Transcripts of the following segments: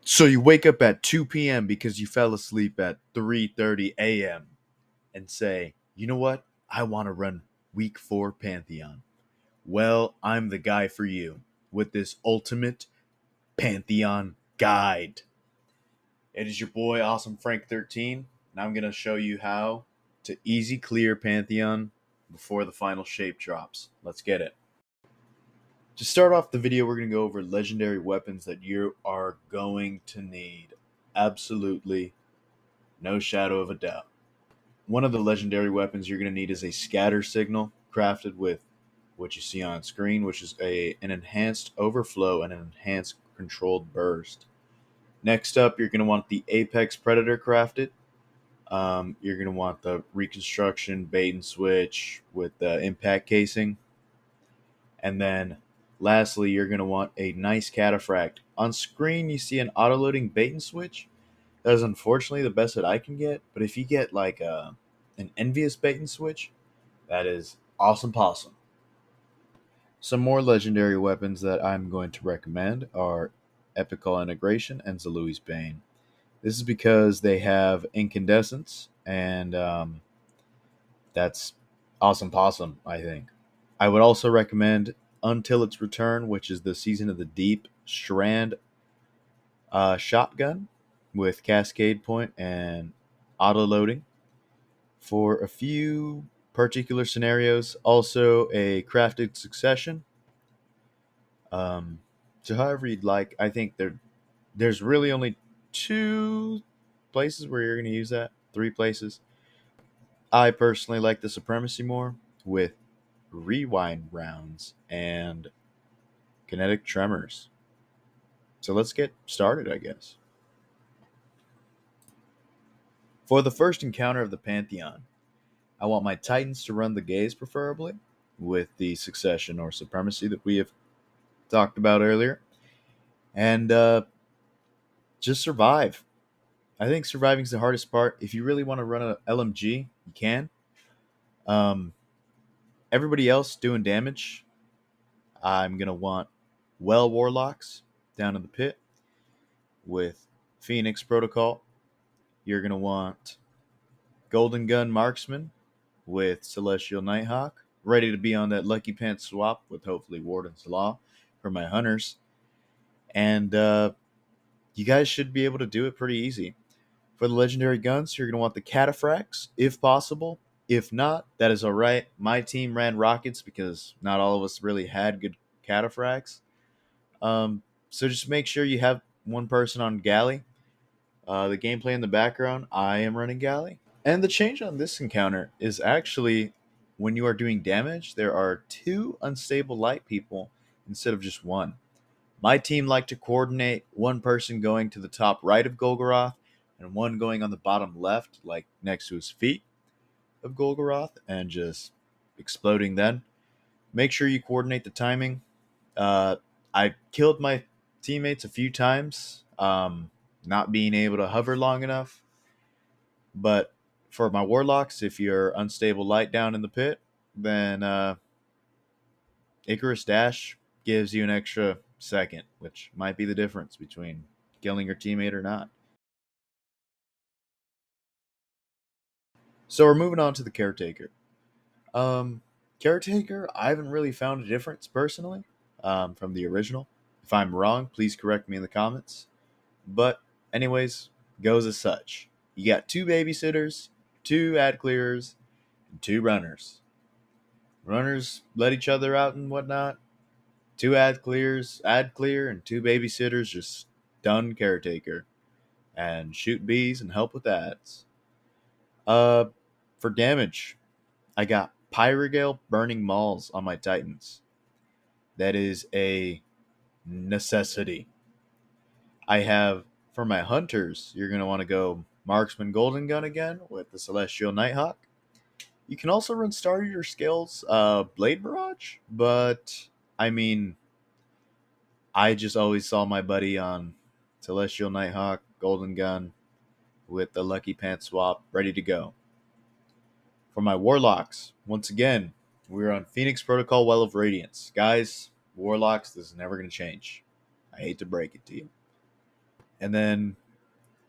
So you wake up at 2 p.m. because you fell asleep at 3:30 a.m. and say, "You know what? I want to run week 4 Pantheon." Well, I'm the guy for you with this ultimate Pantheon guide. It is your boy Awesome Frank 13, and I'm going to show you how to easy clear Pantheon before the final shape drops. Let's get it. To start off the video, we're going to go over legendary weapons that you are going to need. Absolutely, no shadow of a doubt. One of the legendary weapons you're going to need is a scatter signal, crafted with what you see on screen, which is an enhanced overflow and an enhanced controlled burst. Next up, you're going to want the Apex Predator crafted. You're going to want the reconstruction bait and switch with the impact casing. And then lastly, you're going to want a nice cataphract. On screen, you see an auto-loading bait and switch. That is unfortunately the best that I can get. But if you get like an envious bait and switch, that is awesome possum. Some more legendary weapons that I'm going to recommend are Epical Integration and Zalui's Bane. This is because they have incandescence, and that's awesome possum, I think. I would also recommend Until Its Return, which is the Season of the Deep Strand shotgun with Cascade Point and auto loading for a few particular scenarios. Also, a Crafted Succession. Um, so, however you'd like, I think there's really only 2 places where you're going to use that. 3 places. I personally like the Supremacy more with rewind rounds and kinetic tremors. So let's get started, I guess. For the first encounter of the Pantheon, I want my Titans to run the gaze preferably with the Succession or Supremacy that we have talked about earlier. And just survive. I think surviving is the hardest part. If you really want to run a LMG, you can. Um, Everybody else doing damage, I'm going to want Well Warlocks down in the pit with Phoenix Protocol. You're going to want Golden Gun Marksman with Celestial Nighthawk, ready to be on that Lucky Pants swap with hopefully Warden's Law for my hunters. And you guys should be able to do it pretty easy. For the legendary guns, you're going to want the Cataphracts, if possible. If not, that is all right. My team ran rockets because not all of us really had good Cataphracts. So just make sure you have one person on Galley. The gameplay in the background, I am running Galley. And the change on this encounter is actually when you are doing damage, there are 2 unstable light people instead of just 1. My team like to coordinate one person going to the top right of Golgoroth and one going on the bottom left, like next to his feet of Golgoroth, and just exploding then. Make sure you coordinate the timing. I killed my teammates a few times, not being able to hover long enough. But for my Warlocks, if you're unstable light down in the pit, then Icarus Dash gives you an extra second, which might be the difference between killing your teammate or not. So we're moving on to the Caretaker. Caretaker, I haven't really found a difference personally from the original. If I'm wrong, please correct me in the comments. But anyways, goes as such. You got 2 babysitters, 2 ad clearers, and 2 runners. Runners let each other out and whatnot. 2 ad clear, and 2 babysitters just stun Caretaker and shoot bees and help with ads. For damage, I got Pyrogale Burning Mauls on my Titans. That is a necessity. I have, for my Hunters, you're going to want to go Marksman Golden Gun again with the Celestial Nighthawk. You can also run Starter Scales Blade Barrage, but I mean, I just always saw my buddy on Celestial Nighthawk, Golden Gun, with the Lucky Pants swap ready to go. For my Warlocks, once again, we're on Phoenix Protocol Well of Radiance. Guys, Warlocks, this is never going to change. I hate to break it to you. And then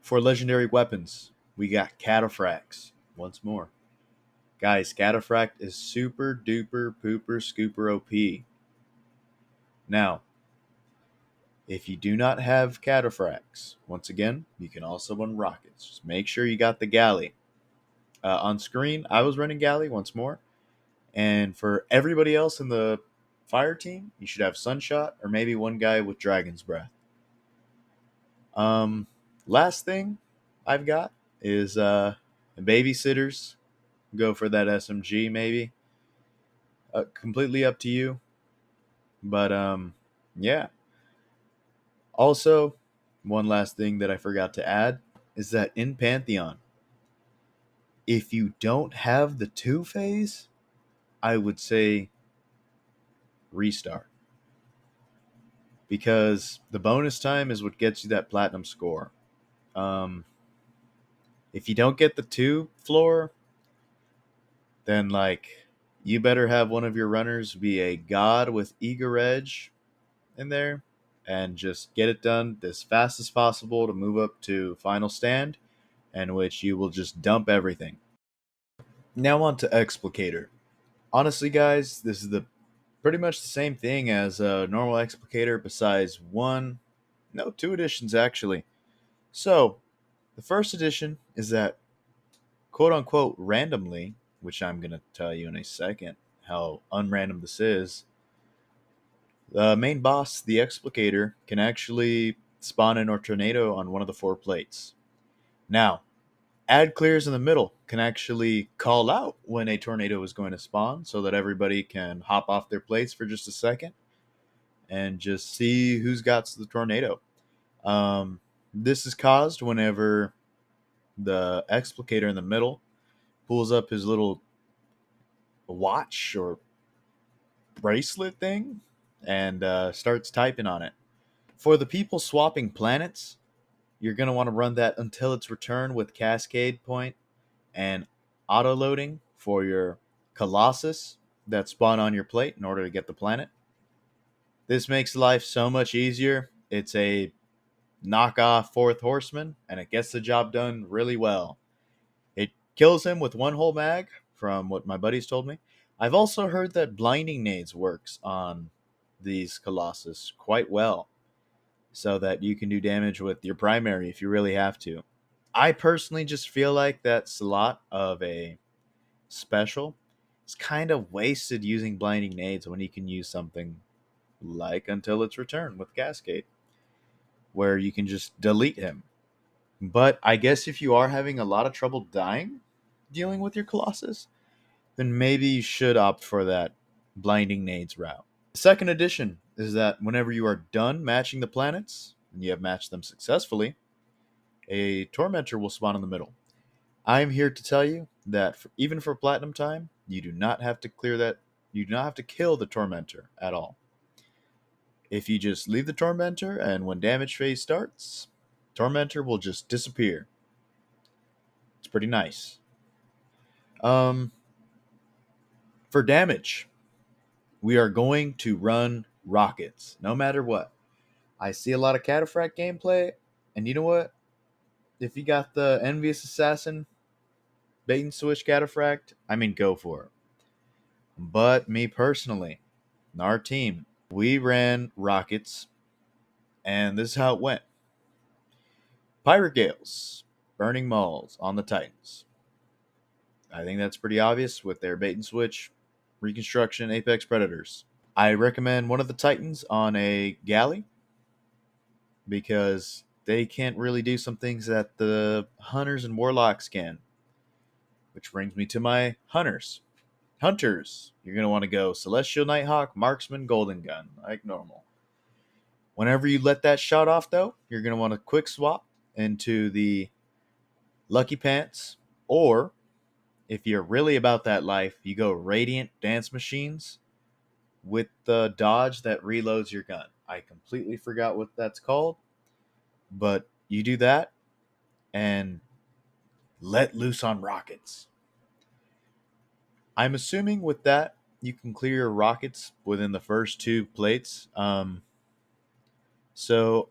for legendary weapons, we got Cataphracts. Once more. Guys, Cataphract is super duper pooper scooper OP. Now, if you do not have Cataphracts, once again, you can also run Rockets. Just make sure you got the Galley. On screen, I was running Galley once more. And for everybody else in the fire team, you should have Sunshot or maybe one guy with Dragon's Breath. Last thing I've got is babysitters. Go for that SMG maybe. Completely up to you. But yeah. Also, one last thing that I forgot to add is that in Pantheon, if you don't have the 2 phase, I would say restart. Because the bonus time is what gets you that platinum score. Um, if you don't get the 2 floor, then like you better have one of your runners be a god with eager edge in there and just get it done as fast as possible to move up to final stand, in which you will just dump everything. Now on to Explicator. Honestly, guys, this is the pretty much the same thing as a normal Explicator, besides two additions actually. So the first addition is that quote unquote randomly, which I'm gonna tell you in a second how unrandom this is. The main boss, the Explicator, can actually spawn in a tornado on one of the 4 plates. Now, ad clears in the middle can actually call out when a tornado is going to spawn so that everybody can hop off their plates for just a second and just see who's got the tornado. This is caused whenever the Explicator in the middle pulls up his little watch or bracelet thing and starts typing on it. For the people swapping planets, you're going to want to run that until its return with Cascade Point and auto loading for your Colossus that spawn on your plate in order to get the planet. This makes life so much easier. It's a knockoff Fourth Horseman, and it gets the job done really well. It kills him with one whole mag, from what my buddies told me. I've also heard that blinding nades works on these Colossus quite well, so that you can do damage with your primary if you really have to. I personally just feel like that slot of a special is kind of wasted using blinding nades when you can use something like Until Its Return with Cascade, where you can just delete him. But I guess if you are having a lot of trouble dying dealing with your Colossus, then maybe you should opt for that blinding nades route. The second addition is that whenever you are done matching the planets, and you have matched them successfully, a Tormentor will spawn in the middle. I'm here to tell you that even for Platinum time, you do not have to clear that. You do not have to kill the Tormentor at all. If you just leave the Tormentor and when damage phase starts, Tormentor will just disappear. It's pretty nice. Um, for damage, we are going to run rockets no matter what. I see a lot of Cataphract gameplay, and you know what? If you got the Envious Assassin bait and switch Cataphract, I mean, go for it. But me personally, our team, we ran rockets, and this is how it went. Pirate Gales, Burning Mauls on the Titans. I think that's pretty obvious with their bait and switch, Reconstruction, Apex Predators. I recommend one of the Titans on a galley because they can't really do some things that the Hunters and Warlocks can. Which brings me to my Hunters. Hunters, you're going to want to go Celestial Nighthawk, Marksman, Golden Gun, like normal. Whenever you let that shot off, though, you're going to want to quick swap into the Lucky Pants, or if you're really about that life, you go Radiant Dance Machines with the dodge that reloads your gun. I completely forgot what that's called, but you do that and let loose on rockets. I'm assuming with that, you can clear your rockets within the first 2 plates. So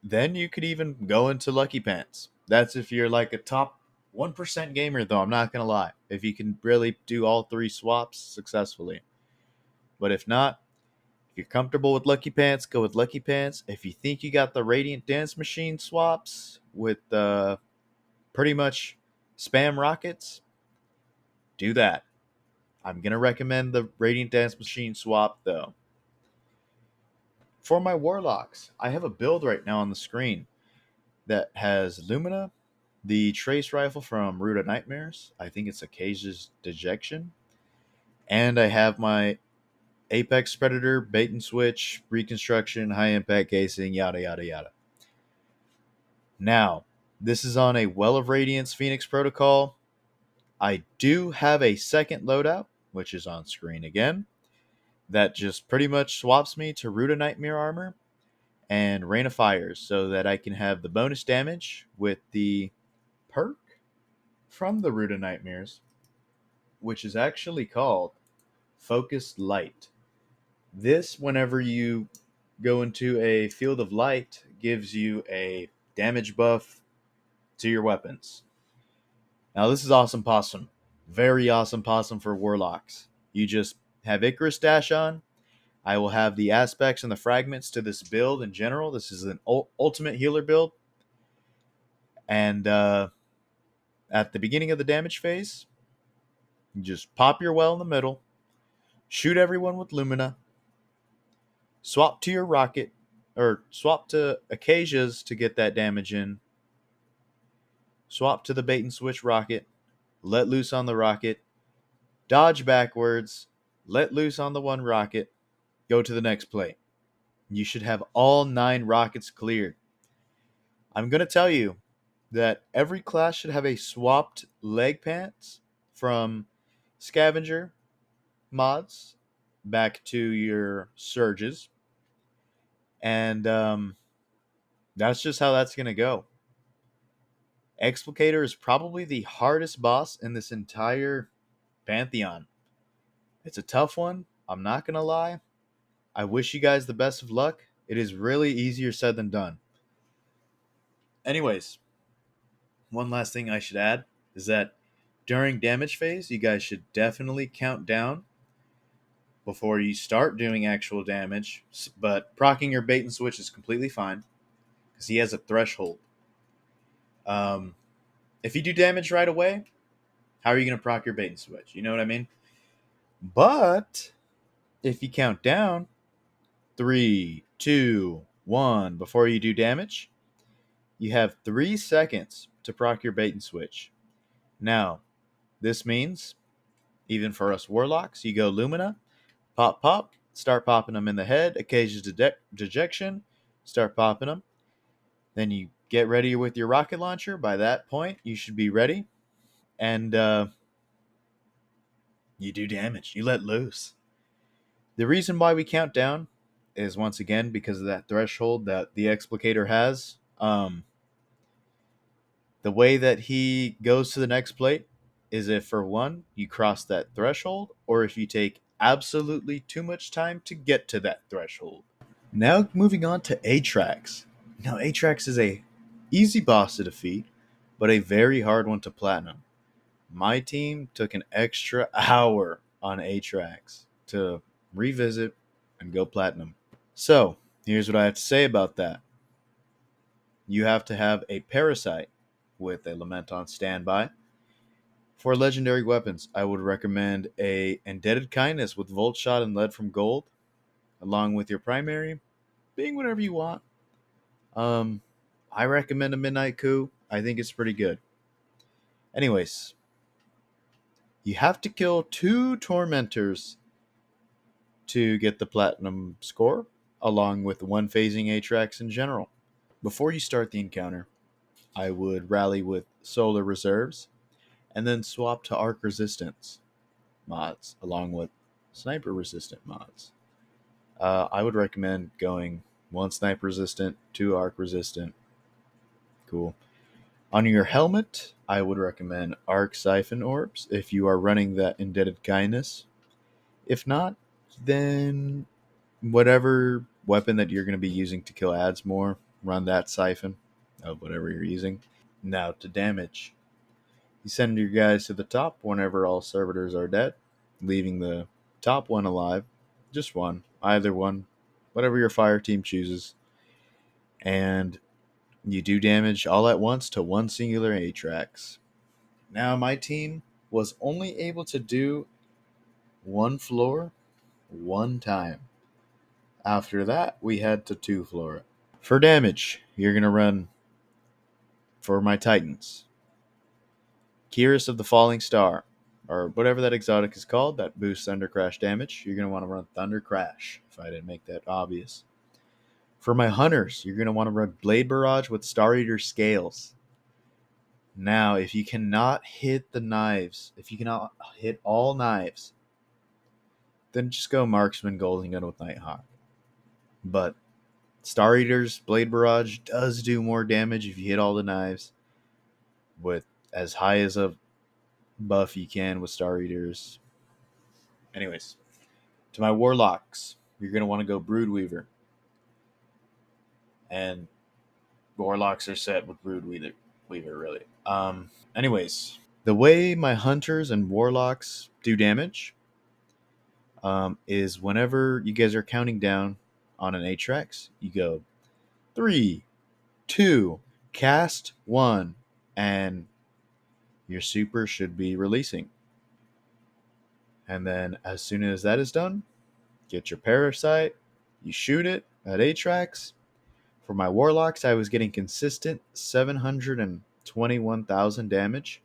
Then you could even go into Lucky Pants. That's if you're like a top 1% gamer, though, I'm not going to lie. If you can really do all three swaps successfully. But if not, if you're comfortable with Lucky Pants, go with Lucky Pants. If you think you got the Radiant Dance Machine swaps with pretty much spam rockets, do that. I'm going to recommend the Radiant Dance Machine swap, though. For my Warlocks, I have a build right now on the screen that has Lumina, the Trace Rifle from Root of Nightmares. I think it's Acacia's Dejection. And I have my Apex Predator, Bait and Switch, Reconstruction, High Impact Casing, yada, yada, yada. Now, this is on a Well of Radiance Phoenix Protocol. I do have a second loadout, which is on screen again, that just pretty much swaps me to Root of Nightmare armor and Rain of Fires so that I can have the bonus damage with the perk from the Root of Nightmares, which is actually called Focused Light. This, whenever you go into a field of light, gives you a damage buff to your weapons. Now, this is awesome possum. Very awesome possum for Warlocks. You just have Icarus Dash on. I will have the aspects and the fragments to this build in general. This is an ultimate healer build. And at the beginning of the damage phase, you just pop your well in the middle, shoot everyone with Lumina, swap to your rocket, or swap to Acacia's to get that damage in, swap to the bait and switch rocket, let loose on the rocket, dodge backwards, let loose on the one rocket, go to the next play. You should have all 9 rockets cleared. I'm going to tell you that every class should have a swapped leg pants from Scavenger mods back to your surges. And that's just how that's going to go. Explicator is probably the hardest boss in this entire Pantheon. It's a tough one. I'm not going to lie. I wish you guys the best of luck. It is really easier said than done. Anyways, one last thing I should add is that during damage phase, you guys should definitely count down before you start doing actual damage. But proccing your bait and switch is completely fine because he has a threshold. If you do damage right away, how are you going to proc your bait and switch? You know what I mean? But if you count down 3, 2, 1 before you do damage, you have 3 seconds to proc your bait and switch. Now, this means, even for us Warlocks, you go Lumina, pop, pop, start popping them in the head, Acacia's Dejection, start popping them. Then you get ready with your rocket launcher. By that point, you should be ready. And you do damage. You let loose. The reason why we count down is, once again, because of that threshold that the Explicator has. The way that he goes to the next plate is if, for one, you cross that threshold, or if you take absolutely too much time to get to that threshold. Now moving on to Atraks. Now Atraks is a easy boss to defeat, but a very hard one to platinum. My team took an extra hour on Atraks to revisit and go platinum. So, here's what I have to say about that. You have to have a Parasite with a Lament on standby. For legendary weapons, I would recommend a Indebted Kindness with Volt Shot and Lead from Gold, along with your primary, being whatever you want. I recommend a Midnight Coup. I think it's pretty good. Anyways, you have to kill 2 Tormentors to get the platinum score, along with 1 phasing Atraks in general. Before you start the encounter, I would rally with Solar Reserves, and then swap to Arc Resistance mods, along with Sniper Resistant mods. I would recommend going 1 Sniper Resistant, 2 Arc Resistant. Cool. On your helmet, I would recommend Arc Siphon Orbs if you are running that Indebted Kindness. If not, then whatever weapon that you're going to be using to kill ads more, run that siphon of whatever you're using. Now to damage. You send your guys to the top whenever all servitors are dead, leaving the top one alive. Just one, either one, whatever your fire team chooses. And you do damage all at once to one singular Atraks. Now my team was only able to do one floor one time. After that, we had to two floor it. For damage, you're going to run for my Titans. Kyrus of the Falling Star, or whatever that exotic is called, that boosts Thunder Crash damage. You're going to want to run Thunder Crash, if I didn't make that obvious. For my Hunters, you're going to want to run Blade Barrage with Star Eater Scales. Now, if you cannot hit the knives, if you cannot hit all knives, then just go Marksman Golden Gun with Nighthawk. But Star Eater's Blade Barrage does do more damage if you hit all the knives with as high as a buff you can with Star Eaters. Anyways, to my Warlocks, you're going to want to go Broodweaver. And Warlocks are set with Broodweaver, really. Anyways, the way my Hunters and Warlocks do damage is whenever you guys are counting down on an Atraks, you go 3, 2, cast 1, and your super should be releasing. And then as soon as that is done, get your Parasite, you shoot it at Atraks. For my Warlocks, I was getting consistent 721,000 damage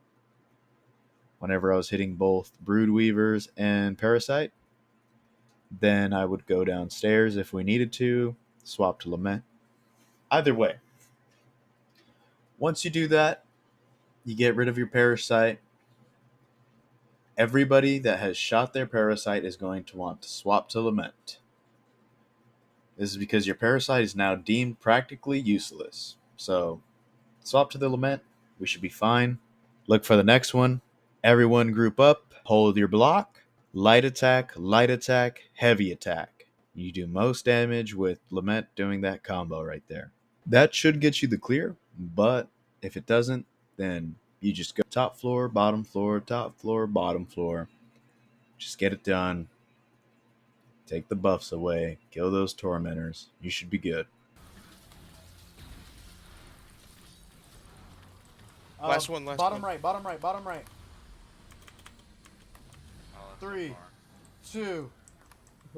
whenever I was hitting both Broodweavers and Parasite. Then I would go downstairs if we needed to, swap to Lament. Either way, once you do that, you get rid of your Parasite. Everybody that has shot their Parasite is going to want to swap to Lament. This is because your Parasite is now deemed practically useless. So, swap to the Lament. We should be fine. Look for the next one. Everyone group up. Hold your block. Light attack, heavy attack. You do most damage with Lament doing that combo right there. That should get you the clear, but if it doesn't, then you just go top floor, bottom floor, top floor, bottom floor. Just get it done. Take the buffs away. Kill those tormentors. You should be good. Last one. Bottom right. Oh, 3, 2,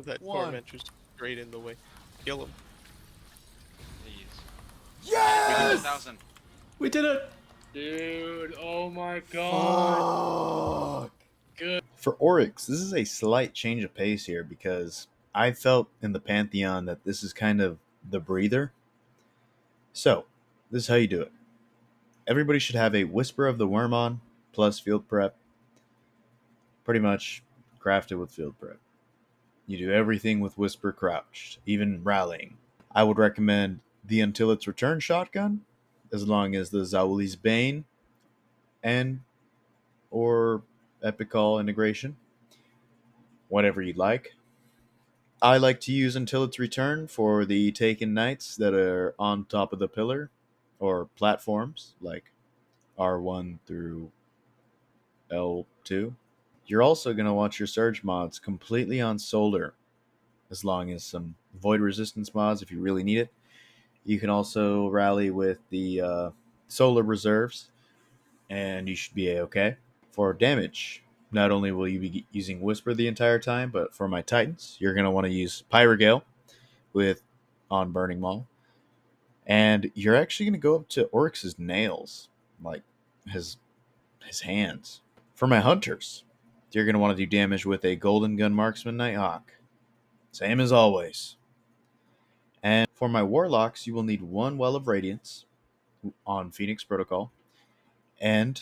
That 1. tormentor's straight in the way. Kill him. please. Yes! 1,000. We did it! Dude, oh my god. Fuck. Good. For Oryx, this is a slight change of pace here because I felt in the Pantheon that this is kind of the breather. So, this is how you do it. Everybody should have a Whisper of the Worm on, plus field prep. Pretty much crafted with field prep. You do everything with Whisper crouched, even rallying. I would recommend the Until Its Return shotgun, as long as the Zawuli's Bane and or Epical integration. Whatever you'd like. I like to use Until Its Return for the Taken Knights that are on top of the pillar or platforms like R1 through L2. You're also going to want your Surge mods completely on Solar, as long as some Void Resistance mods if you really need it. You can also rally with the Solar Reserves, and you should be A-okay. For damage, not only will you be using Whisper the entire time, but for my Titans, you're going to want to use Pyrogale with on Burning Maul. And you're actually going to go up to Oryx's nails, like his hands. For my Hunters, you're going to want to do damage with a Golden Gun Marksman Nighthawk. Same as always. And for my Warlocks, you will need one Well of Radiance on Phoenix Protocol. And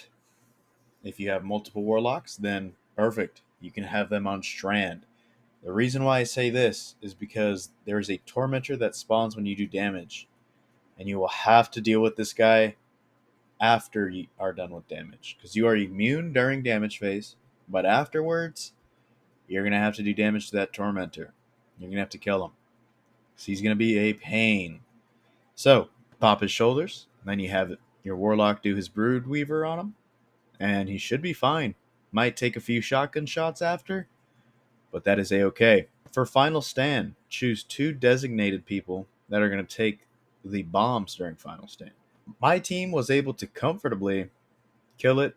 if you have multiple Warlocks, then perfect. You can have them on Strand. The reason why I say this is because there is a Tormentor that spawns when you do damage. And you will have to deal with this guy after you are done with damage. Because you are immune during damage phase. But afterwards, you're going to have to do damage to that Tormentor. You're going to have to kill him. So he's going to be a pain. So, Pop his shoulders. Then you have your Warlock do his Brood Weaver on him. And he should be fine. Might take a few shotgun shots after, but that is a-okay. For Final Stand, choose 2 designated people that are going to take the bombs during Final Stand. My team was able to comfortably kill it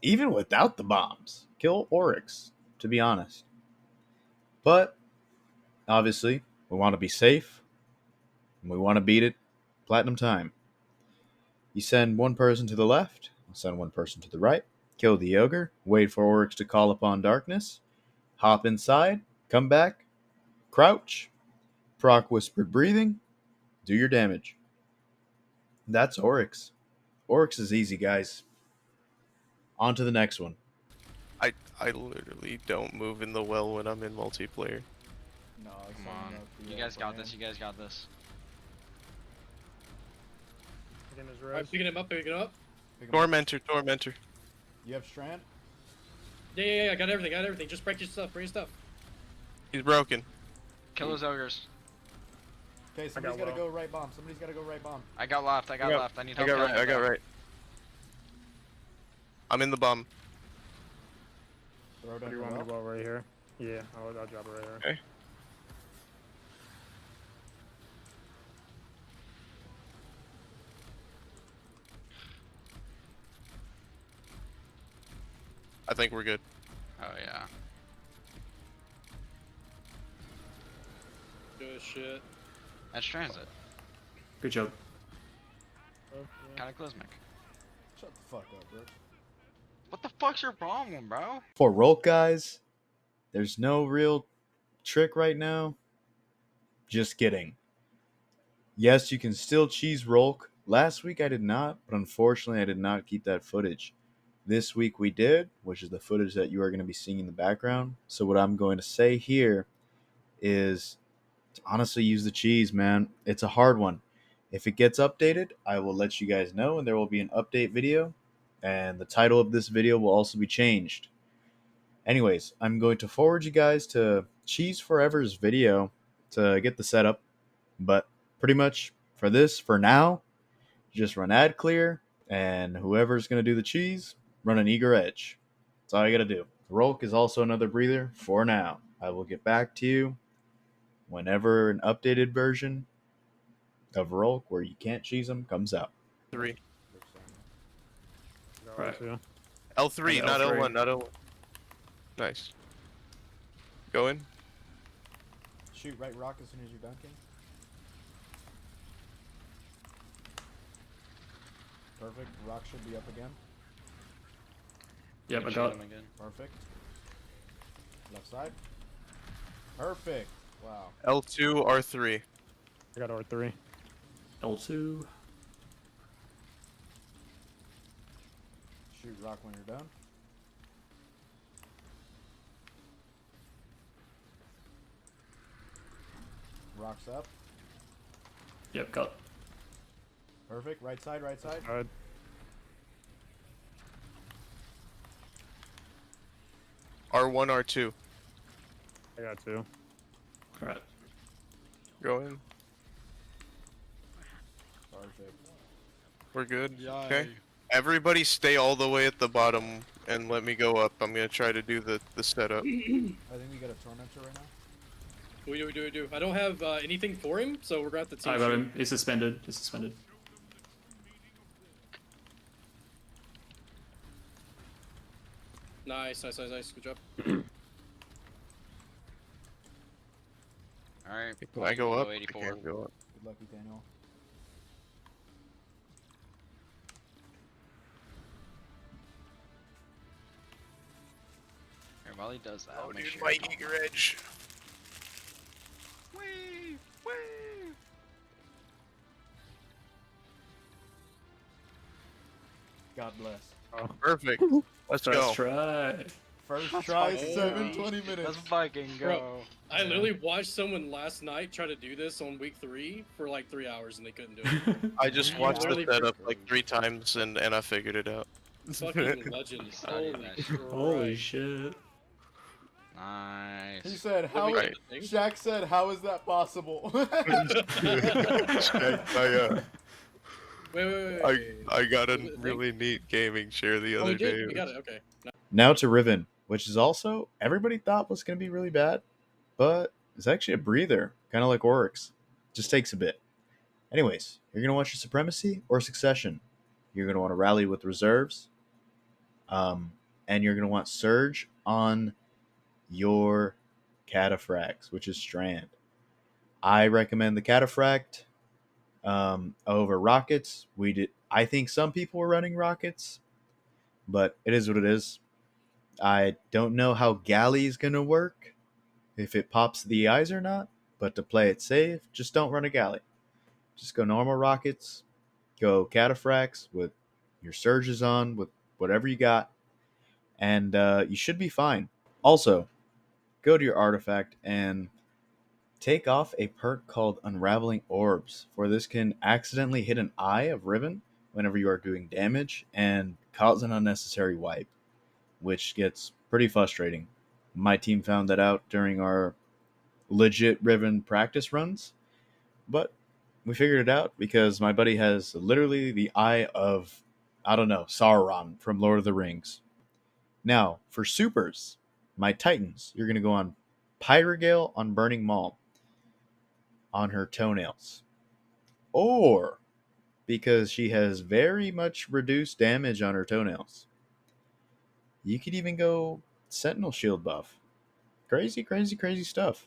even without the bombs. Kill Oryx, to be honest. But, obviously, we want to be safe, and we want to beat it platinum time. You send one person to the left, I'll send one person to the right, kill the Ogre, wait for Oryx to call upon darkness, hop inside, come back, crouch, proc Whispered Breathing, do your damage. That's Oryx. Oryx is easy, guys. On to the next one. I literally don't move in the well when I'm in multiplayer. No, Come on. You guys got this. You guys got this. I'm picking him up, picking him up. Tormentor. You have Strand? Yeah, I got everything, Just break your stuff, He's broken. Kill those ogres. Okay, somebody's gotta go right bomb. Somebody's gotta go right bomb. I got left. I got left. I need I help. got right. I'm in the bum. Throw Do down you the want me to well. go right here? Yeah, I'll drop it right here. Okay. I think we're good. Oh yeah. Good shit. That's transit. Good job. Cataclysmic. Shut the fuck up, bro. What the fuck's your problem, bro? For Rhulk, guys, there's no real trick right now. Just kidding. Yes, you can still cheese Rhulk. Last week I did not, but unfortunately I did not keep that footage. This week we did, which is the footage that you are going to be seeing in the background. So what I'm going to say here is to honestly use the cheese, man. It's a hard one. If it gets updated, I will let you guys know, and there will be an update video, and the title of this video will also be changed. Anyways, I'm going to forward you guys to Cheese Forever's video to get the setup, but pretty much for this, for now, just run ad clear, and whoever's going to do the cheese, run an eager edge. That's all you got to do. Rhulk is also another breather for now. I will get back to you whenever an updated version of Rhulk where you can't cheese them comes out. 3. Right. L3, Yeah, not L3. L1, not L1. Nice. Go in. Shoot right rock as soon as you're dunking. Perfect. Rock should be up again. Yep, I Shoot got. him again. Perfect. Left side. Perfect. Wow. L2, R3. I got R3. L2. Shoot rock when you're done. Rocks up. Yep, got. Perfect. Right side, right side. Alright. R1, R2. I got 2. Alright. Go in. Perfect. We're good. Okay. Everybody stay all the way at the bottom and let me go up. I'm gonna try to do the setup. I think we got a tormentor right now. We do. I don't have anything for him, so we're gonna have to team I got shoot. him. He's suspended. He's suspended. Nice. Good job. Alright. Can I go up? I 84. can't go up. Good luck, Daniel. Here, while he does that, Oh, make dude, sure my you don't- eager edge. Whee! Whee! God bless. Perfect. Let's First go. try. First try, fucking 7:20 minutes. Let's fucking go. Bro, I literally watched someone last night try to do this on week 3 for like 3 hours and they couldn't do it. I just watched the Literally setup like 3 times and I figured it out. Fucking legend. You studied Holy that Christ. shit. Holy shit. He Nice. said, "How?" Right. Shaq said, "How is that possible?" Wait. I got Was a it really neat gaming chair the Oh, other you day. did? You got it. Okay. Now to Riven, which is also everybody thought was going to be really bad, but it's actually a breather, kind of like Oryx. Just takes a bit. Anyways, you're going to want your Supremacy or Succession. You're going to want to rally with reserves. And you're going to want Surge on your Cataphracts, which is Strand. I recommend the Cataphract over Rockets. I think some people were running Rockets, but it is what it is. I don't know how Galley is going to work, if it pops the eyes or not, but to play it safe, just don't run a Galley. Just go normal Rockets, go Cataphracts with your Surges on, with whatever you got, and you should be fine. Also, go to your artifact and take off a perk called Unraveling Orbs, for this can accidentally hit an eye of Riven whenever you are doing damage and cause an unnecessary wipe, which gets pretty frustrating. My team found that out during our legit Riven practice runs, but we figured it out because my buddy has literally the eye of, I don't know, Sauron from Lord of the Rings. Now, for supers, my Titans, you're going to go on Pyrogale on Burning Maul on her toenails. Or, because she has very much reduced damage on her toenails, you could even go Sentinel Shield buff. Crazy stuff.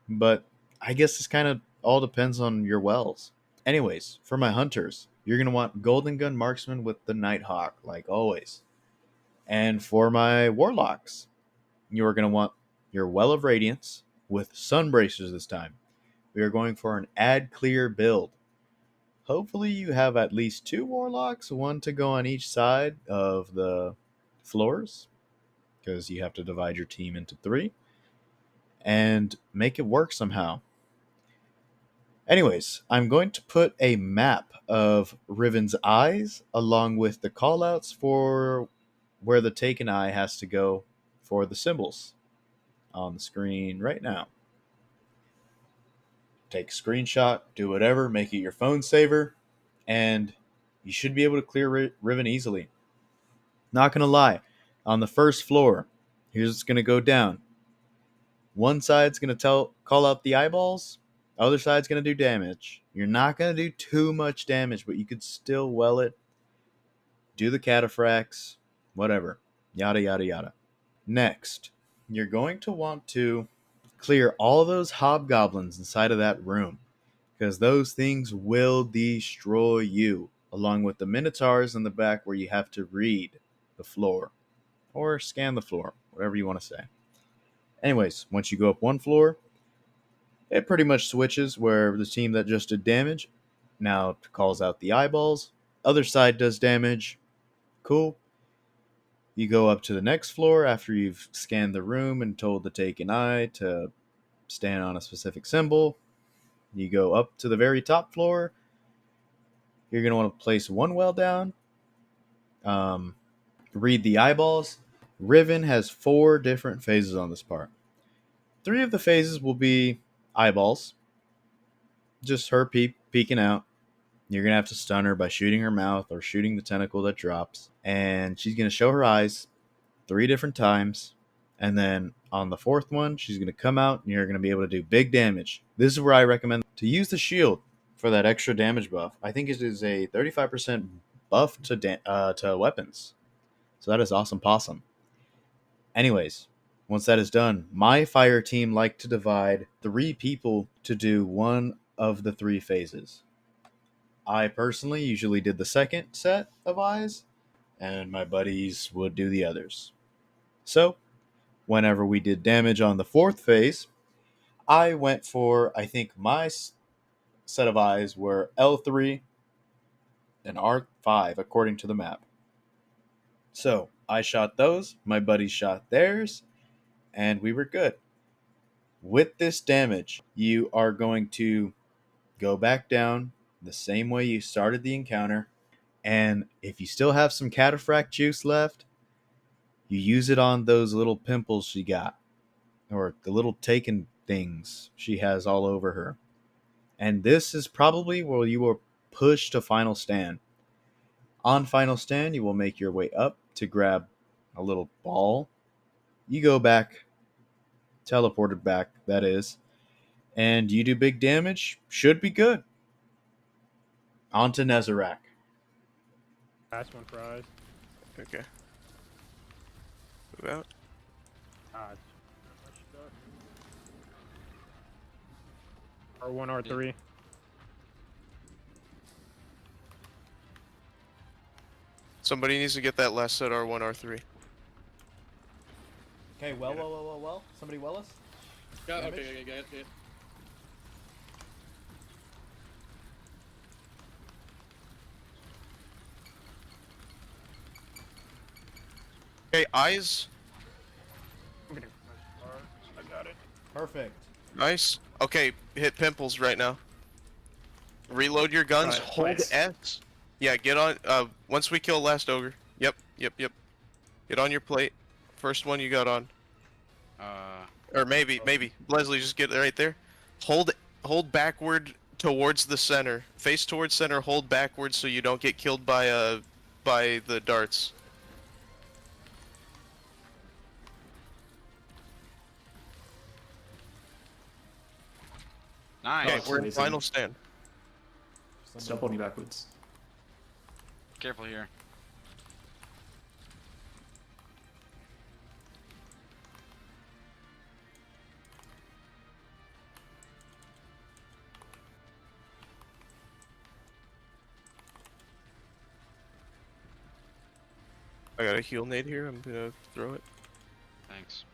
But I guess this kind of all depends on your wells. Anyways, for my hunters, you're going to want Golden Gun Marksman with the Nighthawk, like always. And for my warlocks, you're going to want your Well of Radiance with Sun Bracers this time. We are going for an add clear build. Hopefully you have at least 2 warlocks, one to go on each side of the floors, because you have to divide your team into 3, and make it work somehow. Anyways, I'm going to put a map of Riven's eyes along with the callouts for where the taken eye has to go for the symbols on the screen right now. Take a screenshot, do whatever, make it your phone saver, and you should be able to clear Riven easily. Not going to lie, on the first floor, here's what's going to go down. One side's going to call out the eyeballs. Other side's going to do damage. You're not going to do too much damage, but you could still well it. Do the cataphracts, whatever. Yada, yada, yada. Next, you're going to want to clear all those hobgoblins inside of that room, because those things will destroy you, along with the minotaurs in the back where you have to read the floor or scan the floor, whatever you want to say. Anyways, once you go up one floor, it pretty much switches where the team that just did damage now calls out the eyeballs. Other side does damage. Cool. You go up to the next floor after you've scanned the room and told the taken eye to stand on a specific symbol. You go up to the very top floor. You're going to want to place one well down. Read the eyeballs. Riven has 4 different phases on this part. 3 of the phases will be eyeballs. Just her peeking out. You're going to have to stun her by shooting her mouth or shooting the tentacle that drops. And she's going to show her eyes 3 different times. And then on the 4th one, she's going to come out and you're going to be able to do big damage. This is where I recommend to use the shield for that extra damage buff. I think it is a 35% buff to weapons. So that is awesome possum. Anyways, once that is done, my fire team like to divide 3 people to do one of the 3 phases. I personally usually did the second set of eyes, and my buddies would do the others. So, whenever we did damage on the 4th phase, I went for, I think my set of eyes were L3 and R5 according to the map. So, I shot those, my buddies shot theirs, and we were good. With this damage, you are going to go back down the same way you started the encounter, and if you still have some cataphract juice left, you use it on those little pimples she got, or the little taken things she has all over her. And this is probably where you will push to final stand. On final stand, you will make your way up to grab a little ball. You go back, teleported back, that is, and you do big damage. Should be good. On to Nezarec. Last one for eyes. Okay. Move out. R1, R3. Somebody needs to get that last set R1, R3. Okay, well. Somebody well us? Got, Damage? okay, got it. Okay, eyes. I'm getting I got it. Perfect. Nice. Okay, hit pimples right now. Reload your guns. Right, Hold nice. S. Yeah, get on. Once we kill last ogre. Yep. Get on your plate. First one you got on. Or maybe. Leslie, just get it right there. Hold backward towards the center. Face towards center. Hold backward so you don't get killed by the darts. Nice. Okay, we're in amazing. final stand. Stop holding backwards. Careful here. I got a heal nade here. I'm gonna throw it. Thanks.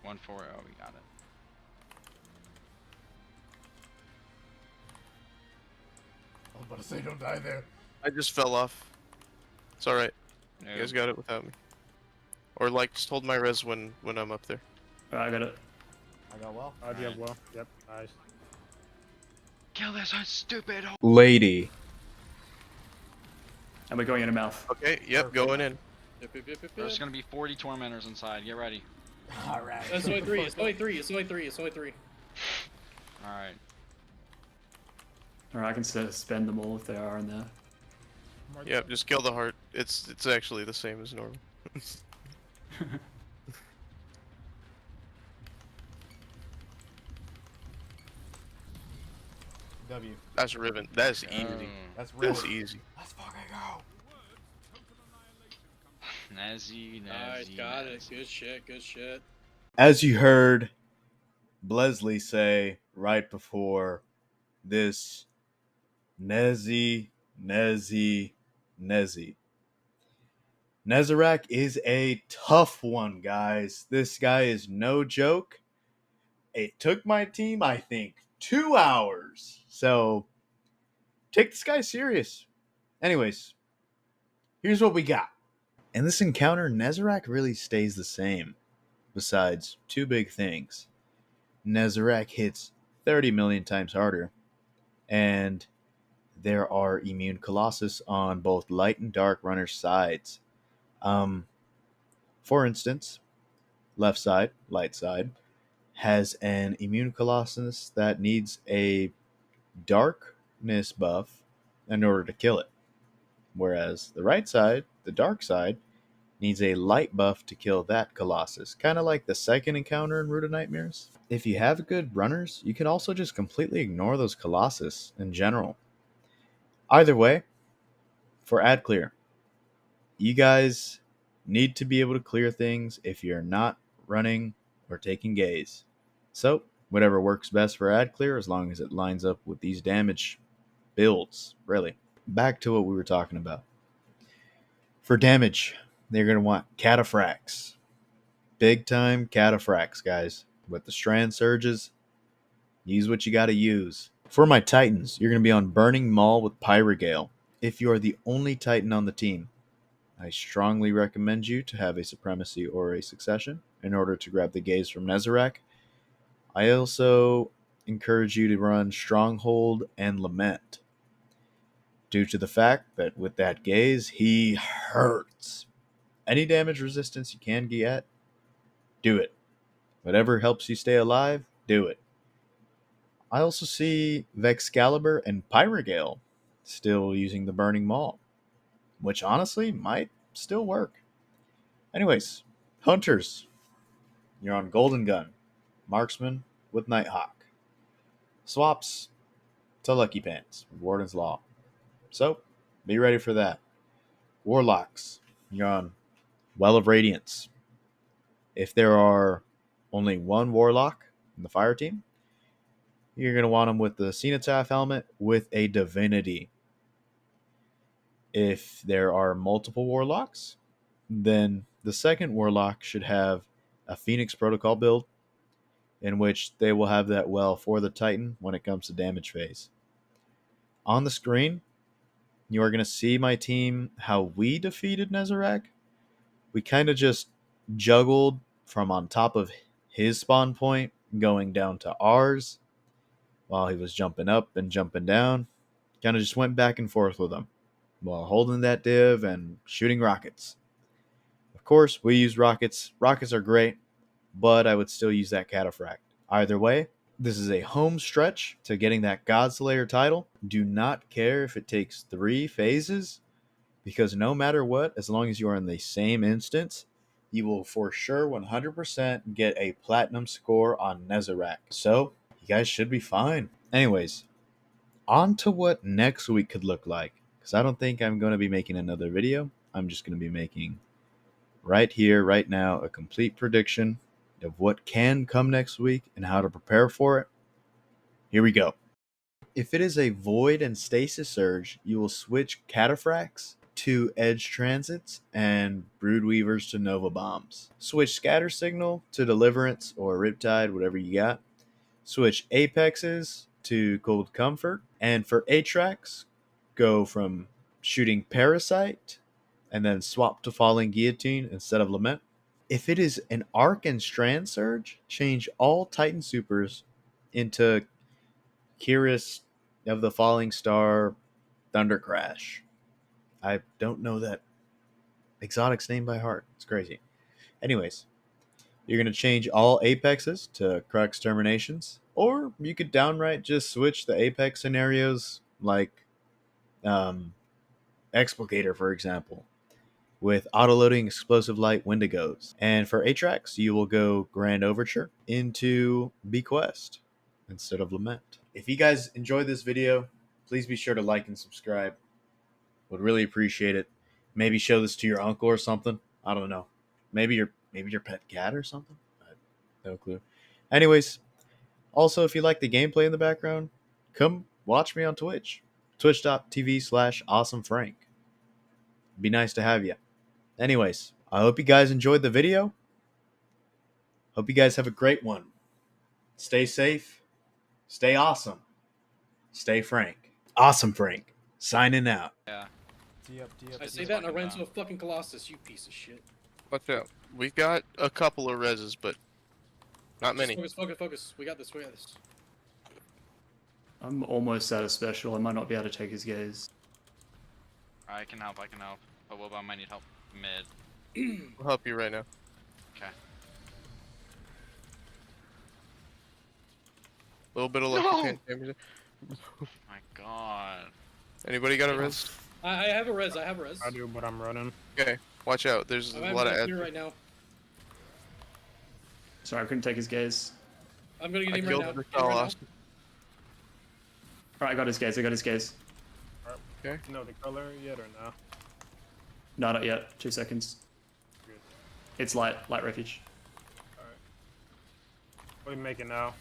1-4. Oh, we got it. I was about to say, don't die there. I just fell off. It's alright. No. You guys got it without me. Or like, just hold my res when I'm up there. Alright, I got it. I got well. Do you have well? Yep, nice. Kill this stupid. Lady. And we're going in a mouth. Okay, yep, going in. Yep. There's gonna be 40 tormentors inside. Get ready. Alright. It's only three. It's only three. Alright. Or I can spend them all if they are in there. Yep, just kill the heart. It's actually the same as normal. W. That's Riven. That's easy. That's real. That's easy. Let's fucking go. Nezzy. Nice, got it. Good shit. As you heard Blesley say right before this, Nezarec is a tough one, guys. This guy is no joke. It took my team, I think, 2 hours. So, take this guy serious. Anyways, here's what we got. In this encounter, Nezarec really stays the same. Besides two big things. Nezarec hits 30 million times harder, and there are immune Colossus on both light and dark runner sides. For instance, left side, light side, has an immune Colossus that needs a darkness buff in order to kill it. Whereas the right side, the dark side, needs a light buff to kill that Colossus. Kind of like the second encounter in Root of Nightmares. If you have good runners, you can also just completely ignore those Colossus in general. Either way, for ad clear, you guys need to be able to clear things if you're not running or taking gaze. So, whatever works best for ad clear, as long as it lines up with these damage builds, really. Back to what we were talking about. For damage, they're going to want Cataphracts. Big time Cataphracts, guys. With the Strand Surges, use what you got to use. For my Titans, you're going to be on Burning Maul with Pyrogale. If you are the only Titan on the team, I strongly recommend you to have a Supremacy or a Succession in order to grab the gaze from Nezarec. I also encourage you to run Stronghold and Lament, due to the fact that with that gaze, he hurts. Any damage resistance you can get, do it. Whatever helps you stay alive, do it. I also see Vexcalibur and Pyrogale still using the Burning Maul, which honestly might still work. Anyways, Hunters, you're on Golden Gun, Marksman with Nighthawk. Swaps to Lucky Pants, Warden's Law. So, be ready for that. Warlocks, you're on Well of Radiance. If there are only one Warlock in the fire team, you're going to want them with the Cenotaph helmet with a Divinity. If there are multiple Warlocks, then the second Warlock should have a Phoenix Protocol build in which they will have that well for the Titan when it comes to damage phase. On the screen, you are going to see my team, how we defeated Nezarec. We kind of just juggled from on top of his spawn point going down to ours while he was jumping up and jumping down. Kind of just went back and forth with him while holding that div and shooting rockets. Of course, we use rockets. Rockets are great, but I would still use that cataphract. Either way, this is a home stretch to getting that Godslayer title. Do not care if it takes 3 phases, because no matter what, as long as you are in the same instance, you will for sure 100% get a platinum score on Nezarec. So, you guys should be fine. Anyways, on to what next week could look like, because I don't think I'm going to be making another video. I'm just going to be making right here, right now, a complete prediction of what can come next week and how to prepare for it. Here we go. If it is a Void and Stasis Surge, you will switch Cataphracts to Edge Transits and Broodweavers to Nova Bombs. Switch Scatter Signal to Deliverance or Riptide, whatever you got. Switch Apexes to Cold Comfort. And for Atraks, go from shooting Parasite and then swap to Falling Guillotine instead of Lament. If it is an Arc and Strand Surge, change all Titan Supers into Kyrus of the Falling Star Thunder Crash. I don't know that exotic's name by heart. It's crazy. Anyways, you're going to change all Apexes to Crux Terminations, or you could downright just switch the Apex scenarios like Explicator, for example, with auto-loading Explosive Light Wendigos. And for Atraks, you will go Grand Overture into Bequest instead of Lament. If you guys enjoyed this video, please be sure to like and subscribe. Would really appreciate it. Maybe show this to your uncle or something. I don't know. Maybe your pet cat or something. No clue. Anyways, also if you like the gameplay in the background, come watch me on Twitch. Twitch.tv/awesomefrank. Be nice to have you. Anyways, I hope you guys enjoyed the video. Hope you guys have a great one. Stay safe. Stay awesome. Stay Frank. Awesome Frank. Signing out. Yeah. Tee up, tee up. I say that and I ran into a fucking Colossus, you piece of shit. Watch out. We've got a couple of reses, but not many. Just focus. We got this. I'm almost out of special. I might not be able to take his gaze. I can help. But Wilbur might need help mid. We'll help you right now. Okay. A little bit of lucky damage. My god. Anybody got a res? I have a res. I do, but I'm running. Okay, watch out. There's a I'm lot of back ads. here right now. Sorry, I couldn't take his gaze. I'm gonna get I him right killed now. the Get him right now. Colossus. Alright, I got his gaze. Okay. You know the color yet or no? No, not yet. 2 seconds. Good. It's light refuge. Alright. What are you making now?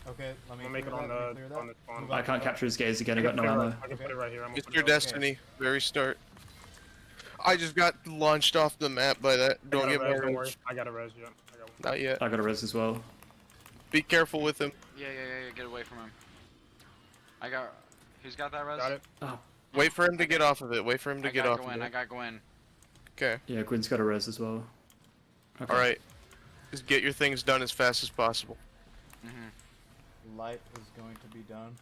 Okay, let me I'm gonna make it clear on that, let me the clear on that. the spawn. Move I up, can't move up. capture his gaze again. I I got no ammo. I can put it right here. I'm gonna It's put your it right destiny. Very start. I just got launched off the map by that. here. Don't get my Don't worry. res. I got a res yet. I got one. Not yet. I got a res as well. Be careful with him. Yeah. Get away from him. I got. Who's got that res? Got it. Oh, Wait for him to get off of it. Wait for him to I get got off Gwen. of I it. got Gwen. Okay. yeah, Gwen's got a res as well. Okay. Alright. Just get your things done as fast as possible. Light is going to be done.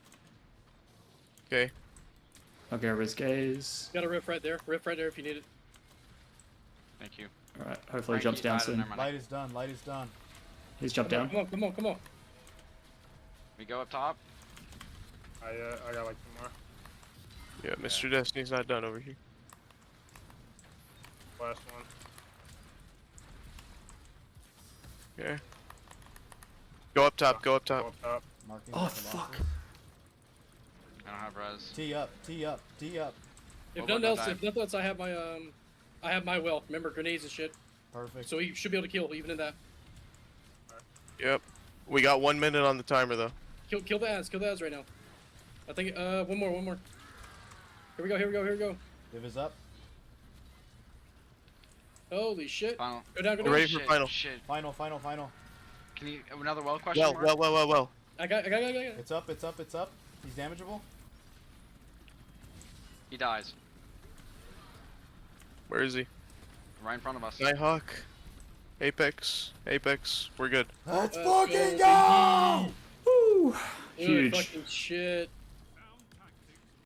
Okay. Okay, res gaze. Got a riff right there. Riff right there if you need it. Thank you. Alright, hopefully he Frankie jumps down died, soon. never mind. Light is done, light is done. He's jumped down. Come on. We go up top. I got like 2 more. Yeah, Mr. Destiny's not done over here. Last one. Okay. Go up top, go up Go top. up top. Marking Oh, the fuck. bosses. I don't have res. Tee up, tee up, tee up. If Well, nothing don't else, die. if nothing else, I have my well. Remember grenades and shit. Perfect. So he should be able to kill even in that. Yep. We got 1 minute on the timer though. Kill the ads right now. I think one more. Here we go. Div is up. Holy shit. Final. Go down. We're ready for Shit, final. Shit. Final. Can you another well question Well, mark? well. I got it. It's up. He's damageable. He dies. Where is he? Right in front of us. Nighthawk. Apex. We're good. Let's Let's fucking go. go! Woo! Holy Huge. fucking shit.